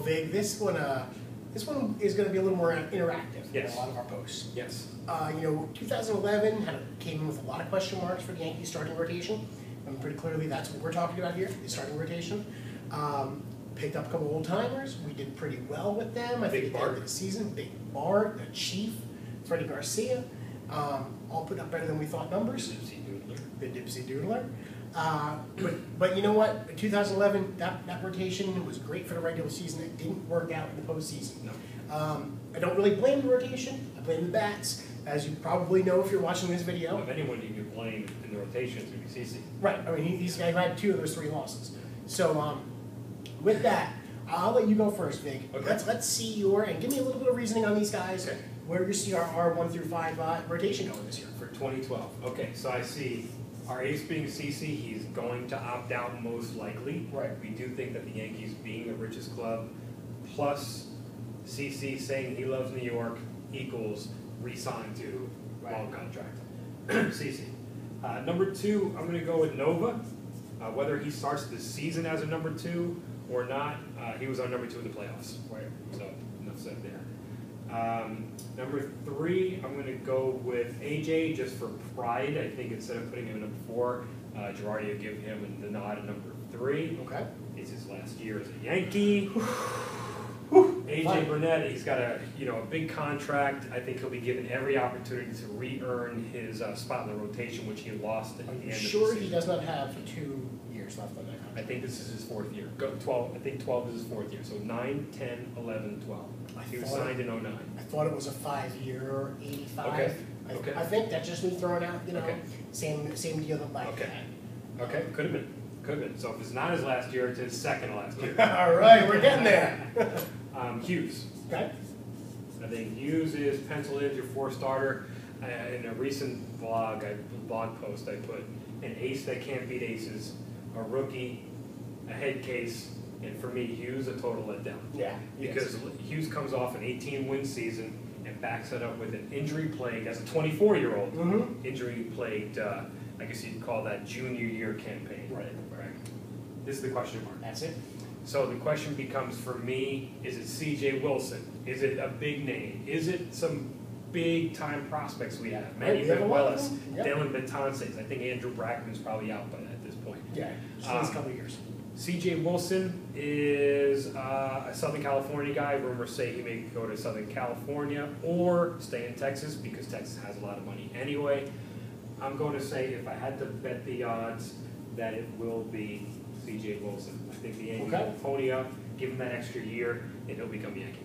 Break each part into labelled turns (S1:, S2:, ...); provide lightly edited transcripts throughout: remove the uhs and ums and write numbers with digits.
S1: Vig, this one is going to be a little more interactive than a lot of our posts.
S2: Yes.
S1: 2011 came in with a lot of question marks for the Yankees starting rotation. And pretty clearly that's what we're talking about here, the starting rotation. Picked up a couple old timers. We did pretty well with them. I think at the end of the season, Big Bart, the Chief, Freddie Garcia, all put up better than we thought numbers. The Dipsy Doodler. But you know what? In 2011, that rotation was great for the regular season. It didn't work out in the postseason.
S2: No.
S1: I don't really blame the rotation. I blame the bats. As you probably know if you're watching this video.
S2: Well, if anyone you can blame in the rotation, it's going to be CC.
S1: Right. I mean, he's had 2 of those 3 losses. So with that, I'll let you go first, Vig.
S2: Okay.
S1: Let's see and give me a little bit of reasoning on these guys. Okay. Where you see our 1 through 5 rotation going this year.
S2: For 2012. Okay, so I see our ace being CC. He's going to opt out most likely.
S1: Right.
S2: We do think that the Yankees being the richest club, plus CC saying he loves New York, equals re-sign to long contract. CC. Number 2, I'm going to go with Nova. Whether he starts the season as a number 2 or not, he was our number 2 in the playoffs.
S1: Right.
S2: So enough said there. Number 3, I'm going to go with AJ just for pride. I think instead of putting him at number 4, Girardi will give him the nod at number 3.
S1: Okay.
S2: It's his last year as a Yankee. AJ Burnett, he's got a big contract. I think he'll be given every opportunity to re-earn his spot in the rotation, which he lost at the end of the season.
S1: Sure, he does not have 2 years left on that contract.
S2: I think this is his 4th year. 12. I think 12 is his 4th year. So 9, 10, 11, 12. He was signed in 09.
S1: I thought it was a 5-year, 85.
S2: Okay.
S1: I think that's just me throwing out,
S2: Okay.
S1: same deal that Mike had.
S2: Okay, could have been. Could have been. So if it's not his last year, it's his 2nd last year.
S1: All right, we're getting there.
S2: Hughes.
S1: Okay.
S2: I think Hughes is penciled in as your 4 starter. In a recent blog post, I put an ace that can't beat aces, a rookie, a head case, and for me, Hughes a total letdown.
S1: Yeah.
S2: Because Hughes comes off an 18-win season and backs it up with an injury-plagued, as a 24-year-old, injury-plagued, I guess you'd call that junior year campaign.
S1: Right.
S2: This is the question mark.
S1: That's it.
S2: So the question becomes for me, is it C.J. Wilson? Is it a big name? Is it some big-time prospects we have? Manny Benuelos, Dylan Betances. I think Andrew Brackman's probably out by at this point.
S1: Yeah, just the next couple of years.
S2: C.J. Wilson is a Southern California guy. Rumors say he may go to Southern California or stay in Texas because Texas has a lot of money anyway. I'm going to say, if I had to bet the odds, that it will be C.J. Wilson. I think the Yankees will pony up, give him that extra year, and he'll become a Yankee.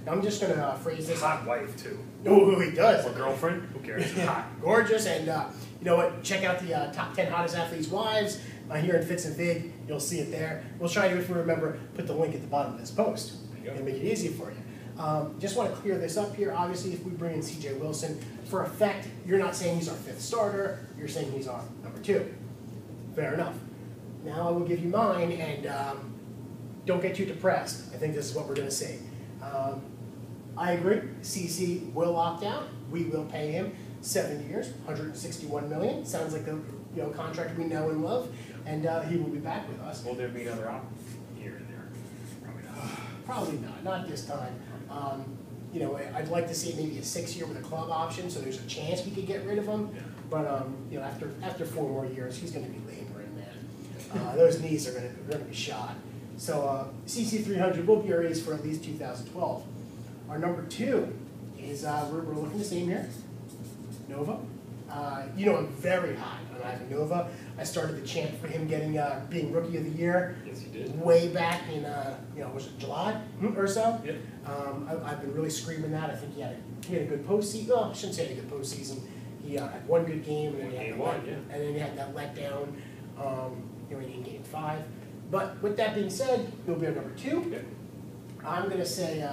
S1: I'm just going to phrase this.
S2: Hot wife, too.
S1: Oh, he does.
S2: Or girlfriend? Who cares? Hot.
S1: Gorgeous. And you know what? Check out the top 10 hottest athletes' wives here in Fitz and Vig. You'll see it there. We'll try to, if we remember, put the link at the bottom of this post and make it easy for you. Just want to clear this up here. Obviously, if we bring in C.J. Wilson, for effect, you're not saying he's our 5th starter. You're saying he's our number 2. Fair enough. Now I will give you mine, and don't get too depressed. I think this is what we're going to see. I agree. CC will opt out. We will pay him 7 years, $161 million. Sounds like the contract we know and love, and he will be back with us.
S2: Will there be another option here and there? Probably not.
S1: Probably not. Not this time. I'd like to see maybe a 6-year with a club option, so there's a chance we could get rid of him.
S2: Yeah.
S1: But after 4 more years, he's going to be laboring, man. Those knees are going to be shot. So CC 300 will be our ace for at least 2012. Our number 2 is we're looking the same here. Nova. I'm very high on Ivan Nova. I started the chant for him being Rookie of the Year.
S2: Yes, you did.
S1: Way back in was it July or so?
S2: Yep.
S1: I've been really screaming that. I think he had a good postseason. Well, I shouldn't say he had a good postseason. He had one good game, and then he had that letdown. In Game 5. But with that being said, he'll be our number 2.
S2: Yep.
S1: I'm going to say,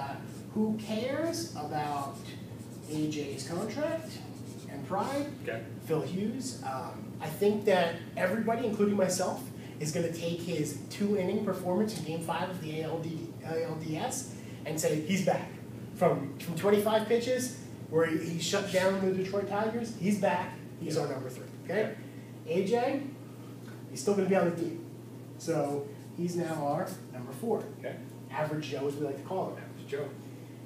S1: who cares about AJ's contract and pride?
S2: Okay.
S1: Phil Hughes. I think that everybody, including myself, is going to take his 2-inning performance in Game 5 of the ALDS and say he's back. From 25 pitches, where he shut down the Detroit Tigers, he's back. He's our number 3. Okay? AJ, he's still going to be on the team. So he's now our number 4.
S2: Okay.
S1: average Joe, as we like to call him.
S2: Average Joe.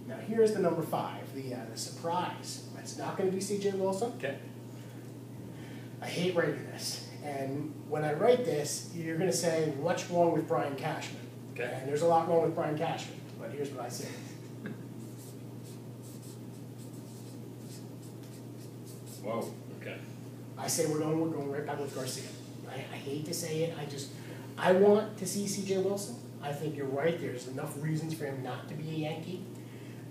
S1: Now here's the number 5, the surprise. It's not going to be C.J. Wilson.
S2: Okay.
S1: I hate writing this, and when I write this, you're going to say, what's wrong with Brian Cashman?
S2: Okay.
S1: And there's a lot wrong with Brian Cashman, but here's what I say.
S2: Whoa, okay.
S1: I say we're going right back with Garcia. I hate to say it, I want to see C.J. Wilson. I think you're right, there's enough reasons for him not to be a Yankee.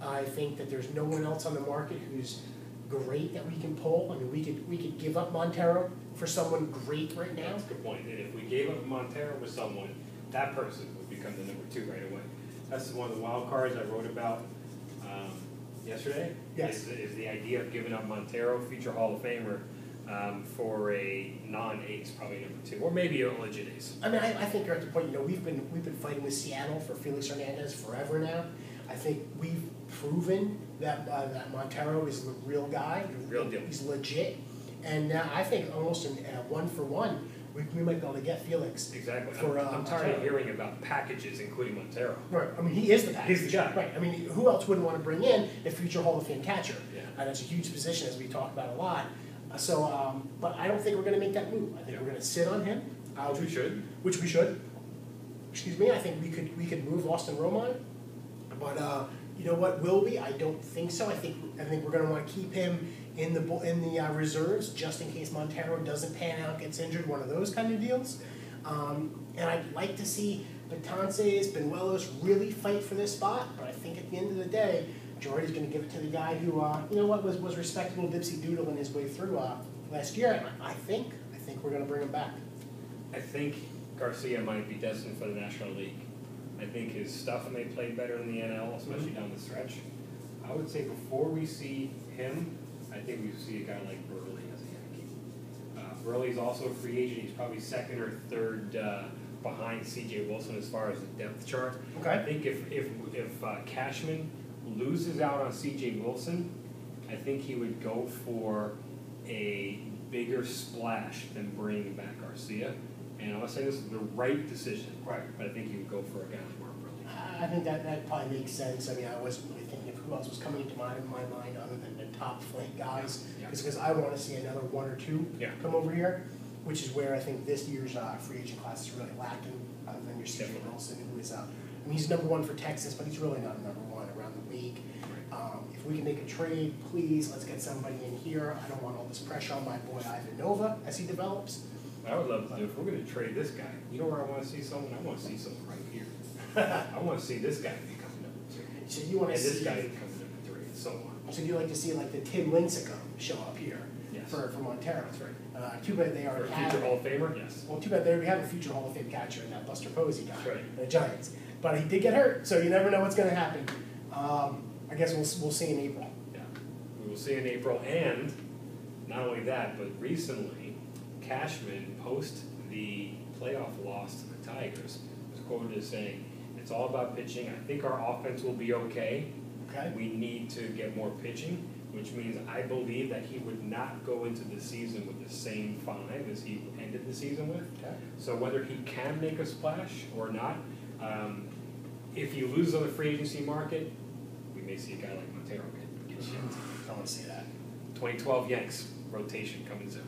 S1: I think that there's no one else on the market who's great that we can pull. I mean, we could give up Montero for someone great right now.
S2: That's a good point. And if we gave up Montero for someone, that person would become the number 2 right away. That's one of the wild cards I wrote about yesterday.
S1: Yes.
S2: Is the idea of giving up Montero, future Hall of Famer, for a non-ace, probably number 2, or maybe a legit ace.
S1: I mean, I think you're at the point. We've been fighting with Seattle for Felix Hernandez forever now. I think we've proven that that Montero is the real guy.
S2: Real deal.
S1: He's legit, and I think almost in 1-for-1, we might be able to get Felix.
S2: Exactly.
S1: For,
S2: I'm tired of hearing about packages, including Montero.
S1: Right. I mean, he is the package.
S2: He's the guy.
S1: Right. I mean, who else wouldn't want to bring in a future Hall of Fame catcher?
S2: Yeah.
S1: And that's a huge position, as we talk about a lot. But I don't think we're going to make that move. I think we're going to sit on him.
S2: Which we should.
S1: Which we should. Excuse me. I think we could move Austin Romine. But you know what? Will we? I don't think so. I think we're going to want to keep him in the reserves just in case Montero doesn't pan out, gets injured, one of those kind of deals. And I'd like to see Betances, Benuelos really fight for this spot. But I think at the end of the day, Jordy's going to give it to the guy who was respectable dipsy doodling his way through last year. And I think we're going to bring him back.
S2: I think Garcia might be destined for the National League. I think his stuff may play better in the NL, especially down the stretch. I would say before we see him, I think we see a guy like Burley as a Yankee. Burley's also a free agent. He's probably 2nd or 3rd behind C.J. Wilson as far as the depth chart.
S1: Okay.
S2: I think if Cashman loses out on C.J. Wilson, I think he would go for a bigger splash than bringing back Garcia. And I'm not saying this is the right decision,
S1: right?
S2: But I think he would go for a guy like Mark Burley.
S1: I think that probably makes sense. I mean, I wasn't really thinking of who else was coming into my mind other than the top flank guys, because I want to see another 1 or 2 come over here, which is where I think this year's free agent class is really lacking, other than your C.J. Wilson, who is I mean, he's number 1 for Texas, but he's really not number 1 around the league. If we can make a trade, please, let's get somebody in here. I don't want all this pressure on my boy Ivan Nova as he develops.
S2: I would love to do, if we're going to trade this guy, you know where I want to see someone? I want to see someone right here. I want to see this guy become number 2.
S1: So you want to see
S2: this guy become number 3, and so on.
S1: So you like to see like the Tim Lincecum show up here for Montero.
S2: That's right.
S1: Too bad they already have
S2: future Hall of Famer? Yes.
S1: Well, too bad they already have a future Hall of Fame catcher in that Buster Posey guy,
S2: That's right.
S1: the Giants. But he did get hurt, so you never know what's going to happen. I guess we'll see in April.
S2: Yeah, we will see in April, and not only that, but recently, Cashman, post the playoff loss to the Tigers, was quoted as saying, "It's all about pitching. I think our offense will be okay.
S1: Okay.
S2: We need to get more pitching," which means I believe that he would not go into the season with the same 5 as he ended the season with.
S1: Okay.
S2: So whether he can make a splash or not, if he loses on the free agency market, we may see a guy like Montero get shipped.
S1: I want to see that.
S2: 2012 Yanks rotation coming soon.